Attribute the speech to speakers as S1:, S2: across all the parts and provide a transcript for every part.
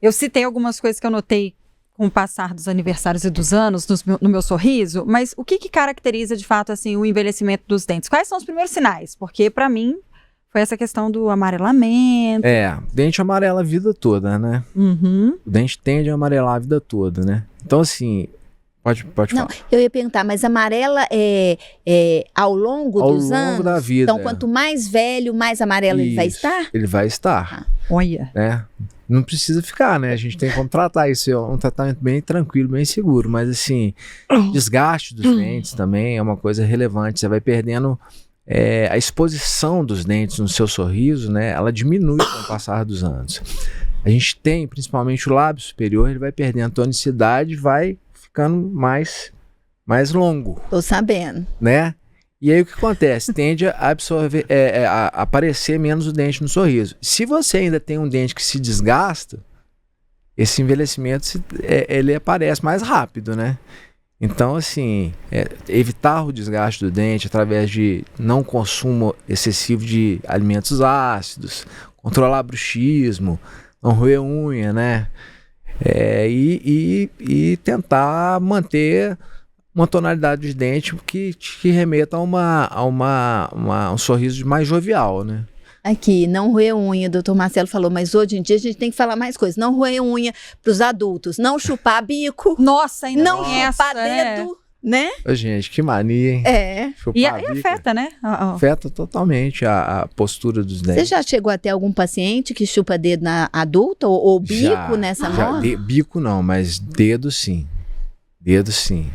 S1: Eu citei algumas coisas que eu notei com o passar dos aniversários e dos anos no meu sorriso, mas o que caracteriza de fato assim, o envelhecimento dos dentes? Quais são os primeiros sinais? Porque para mim foi essa questão do amarelamento.
S2: Dente amarela a vida toda, né?
S1: Uhum.
S2: O dente tende a amarelar a vida toda, né? Então assim, pode falar.
S3: Não, eu ia perguntar, mas amarela é ao longo dos anos?
S2: Ao longo da vida.
S3: Então, quanto mais velho, mais amarelo ele vai estar?
S2: Ele vai estar.
S1: Olha.
S2: Né? Não precisa ficar, né? A gente tem como tratar isso. É um tratamento bem tranquilo, bem seguro. Mas assim, desgaste dos dentes também é uma coisa relevante. Você vai perdendo a exposição dos dentes no seu sorriso, né? Ela diminui com o passar dos anos. A gente tem, principalmente o lábio superior, ele vai perdendo tonicidade, vai ficando mais longo.
S3: Tô sabendo.
S2: Né? E aí o que acontece? Tende a absorver, a aparecer menos o dente no sorriso. Se você ainda tem um dente que se desgasta, esse envelhecimento ele aparece mais rápido, né? Então, assim, evitar o desgaste do dente através de não consumo excessivo de alimentos ácidos, controlar bruxismo, não roer unha, né? E tentar manter uma tonalidade de dente que remeta a um sorriso mais jovial, né?
S3: Aqui, não roer unha, o doutor Marcelo falou, mas hoje em dia a gente tem que falar mais coisas. Não roer unha pros adultos, não chupar bico.
S1: Nossa, ainda
S3: não chupar dedo, né?
S2: Ô, gente, que mania, hein?
S1: E afeta, né?
S2: Afeta totalmente a postura dos dentes.
S3: Você já chegou a ter algum paciente que chupa dedo na adulta ou bico nessa moda?
S2: Bico não, mas dedo sim. Dedo sim.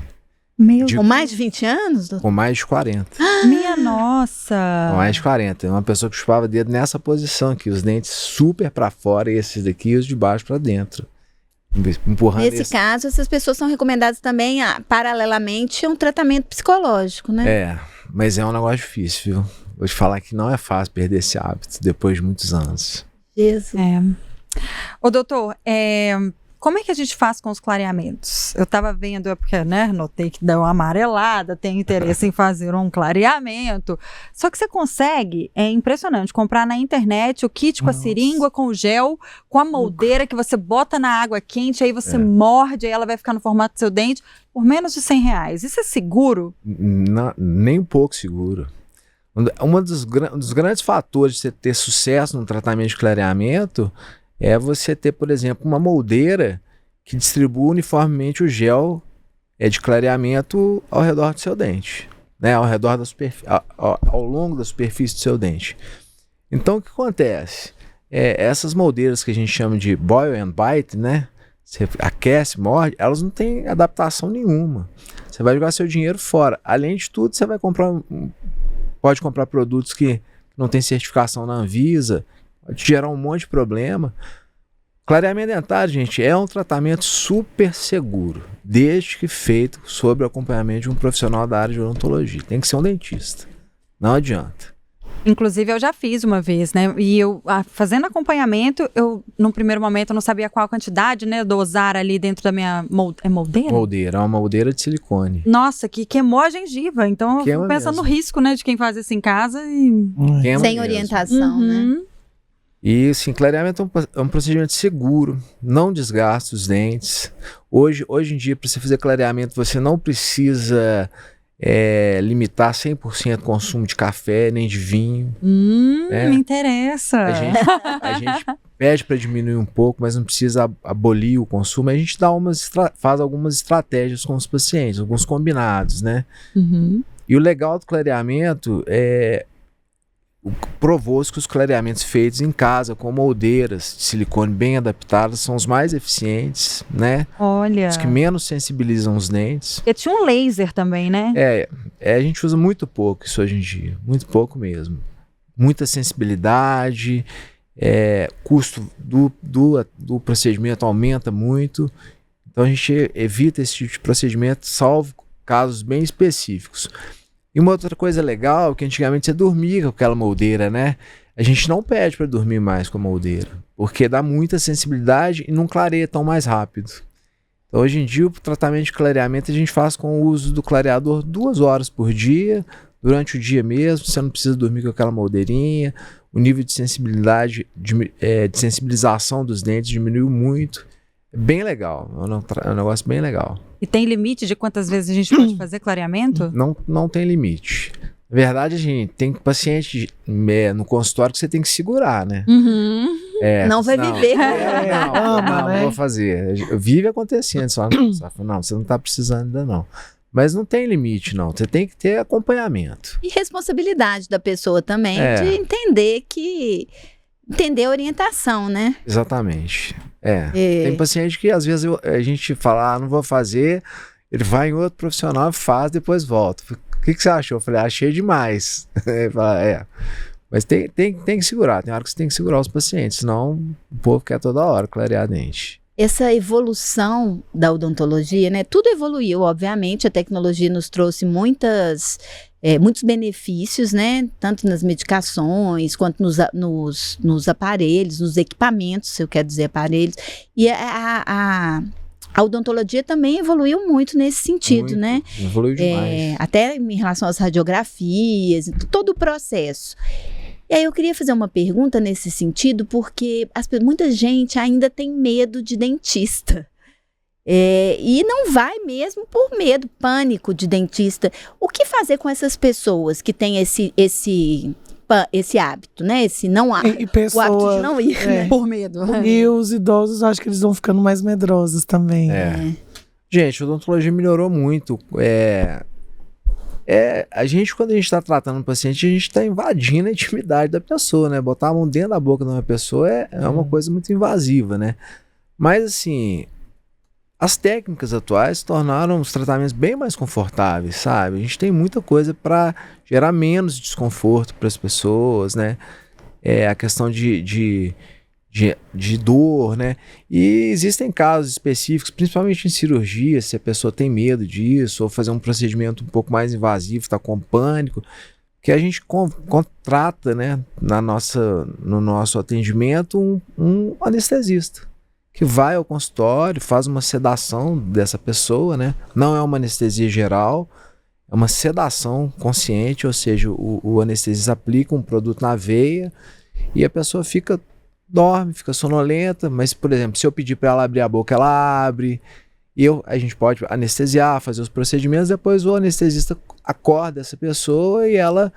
S3: Com mais de 20 anos? Doutor?
S2: Com mais de 40.
S1: Minha nossa!
S2: Com mais de 40. Uma pessoa que chupava dedo nessa posição aqui, os dentes super para fora e esses daqui os de baixo para dentro. Empurrando.
S3: Nesse caso, essas pessoas são recomendadas também, paralelamente, a um tratamento psicológico, né?
S2: Mas é um negócio difícil, viu? Vou te falar que não é fácil perder esse hábito depois de muitos anos.
S3: Jesus.
S1: Ô, doutor, como é que a gente faz com os clareamentos? Eu tava vendo, porque, né, notei que deu uma amarelada, tem interesse em fazer um clareamento. Só que você consegue, é impressionante, comprar na internet o kit com a seringa, com o gel, com a moldeira que você bota na água quente, aí você morde, aí ela vai ficar no formato do seu dente, por menos de R$100. Isso é seguro?
S2: Não, nem um pouco seguro. Um dos grandes fatores de você ter sucesso no tratamento de clareamento é você ter, por exemplo, uma moldeira que distribua uniformemente o gel de clareamento ao redor do seu dente, né? Ao longo da superfície do seu dente. Então, o que acontece? Essas moldeiras que a gente chama de boil and bite, né? Você aquece, morde, elas não têm adaptação nenhuma. Você vai jogar seu dinheiro fora. Além de tudo, você vai pode comprar produtos que não têm certificação na Anvisa, pode gerar um monte de problema. Clareamento dentário, gente, é um tratamento super seguro, desde que feito sob o acompanhamento de um profissional da área de odontologia. Tem que ser um dentista, não adianta.
S1: Inclusive, eu já fiz uma vez, né? E eu, fazendo acompanhamento, num primeiro momento, eu não sabia qual a quantidade, né? Dosar ali dentro da minha moldeira?
S2: Moldeira, é uma moldeira de silicone.
S1: Nossa, que queimou a gengiva. Então, eu fico pensando no risco, né? De quem faz isso em casa e...
S3: Sem orientação, né?
S2: E, sim, clareamento é um procedimento seguro, não desgasta os dentes. Hoje em dia, para você fazer clareamento, você não precisa limitar 100% o consumo de café, nem de vinho.
S1: Me interessa.
S2: A gente pede para diminuir um pouco, mas não precisa abolir o consumo. A gente faz algumas estratégias com os pacientes, alguns combinados, né? E o legal do clareamento provou-se que os clareamentos feitos em casa com moldeiras de silicone bem adaptadas são os mais eficientes, né?
S1: Olha.
S2: Os que menos sensibilizam os dentes.
S1: Porque tinha um laser também, né?
S2: A gente usa muito pouco isso hoje em dia, muito pouco mesmo. Muita sensibilidade, custo do procedimento aumenta muito, então a gente evita esse tipo de procedimento, salvo casos bem específicos. E uma outra coisa legal, que antigamente você dormia com aquela moldeira, né? A gente não pede para dormir mais com a moldeira, porque dá muita sensibilidade e não clareia tão mais rápido. Então, hoje em dia, o tratamento de clareamento a gente faz com o uso do clareador 2 horas por dia, durante o dia mesmo, você não precisa dormir com aquela moldeirinha. o nível de sensibilidade, de sensibilização dos dentes diminuiu muito. É bem legal, é um negócio bem legal.
S1: E tem limite de quantas vezes a gente pode fazer clareamento?
S2: Não tem limite. Na verdade, a gente tem paciente no consultório que você tem que segurar, né?
S1: Uhum.
S3: Não vai viver.
S2: Não vou fazer. Vive acontecendo. Só, não, você não está precisando ainda não. Mas não tem limite, não. Você tem que ter acompanhamento.
S3: E responsabilidade da pessoa também, de entender a orientação, né?
S2: Exatamente. Tem paciente que às vezes a gente fala, não vou fazer, ele vai em outro profissional e faz, depois volta. O que você achou? Eu falei, achei demais. Ele fala, Mas tem que segurar, tem hora que você tem que segurar os pacientes, senão o povo quer toda hora clarear dente.
S3: Essa evolução da odontologia, né? Tudo evoluiu, obviamente, a tecnologia nos trouxe muitos benefícios, né? Tanto nas medicações, quanto nos aparelhos, nos equipamentos, se eu quero dizer aparelhos. E a odontologia também evoluiu muito nesse sentido, né?
S2: Evoluiu demais.
S3: Até em relação às radiografias, todo o processo. E aí eu queria fazer uma pergunta nesse sentido, porque muita gente ainda tem medo de dentista. E não vai mesmo por medo, pânico de dentista. O que fazer com essas pessoas que têm esse hábito, né? Esse não hábito, o hábito de não ir, né?
S1: Por medo.
S4: E os idosos, acho que eles vão ficando mais medrosos também.
S2: Gente, a odontologia melhorou muito. A gente, quando a gente está tratando um paciente, a gente está invadindo a intimidade da pessoa, né? Botar a mão dentro da boca de uma pessoa é uma coisa muito invasiva, né? Mas, assim, as técnicas atuais tornaram os tratamentos bem mais confortáveis, sabe? A gente tem muita coisa para gerar menos desconforto para as pessoas, né? A questão de dor, né? E existem casos específicos, principalmente em cirurgia, se a pessoa tem medo disso, ou fazer um procedimento um pouco mais invasivo, está com pânico, que a gente contrata, né, no nosso atendimento, um anestesista, que vai ao consultório, faz uma sedação dessa pessoa, né? Não é uma anestesia geral, é uma sedação consciente, ou seja, o anestesista aplica um produto na veia e a pessoa dorme, fica sonolenta, mas, por exemplo, se eu pedir para ela abrir a boca, ela abre. A gente pode anestesiar, fazer os procedimentos, depois o anestesista acorda essa pessoa e ela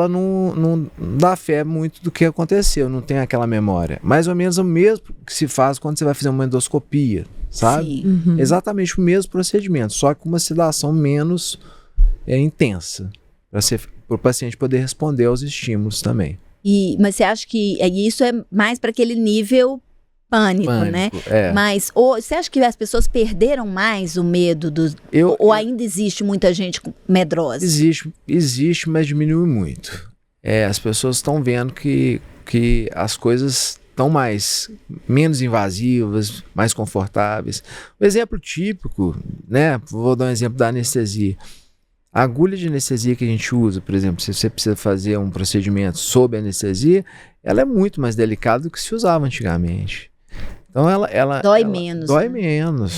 S2: não dá fé muito do que aconteceu, não tem aquela memória. Mais ou menos o mesmo que se faz quando você vai fazer uma endoscopia, sabe?
S3: Sim.
S1: Uhum.
S2: Exatamente o mesmo procedimento, só com uma sedação menos intensa, para o paciente poder responder aos estímulos também.
S3: Mas você acha que isso é mais para aquele nível pânico, né? Mas você acha que as pessoas perderam mais o medo ou ainda existe muita gente medrosa?
S2: Existe, mas diminui muito. As pessoas estão vendo que as coisas estão menos invasivas, mais confortáveis. O exemplo típico, né? Vou dar um exemplo da anestesia. A agulha de anestesia que a gente usa, por exemplo, se você precisa fazer um procedimento sob anestesia, ela é muito mais delicada do que se usava antigamente. Então ela
S3: dói menos.
S2: Dói
S3: né?
S2: menos.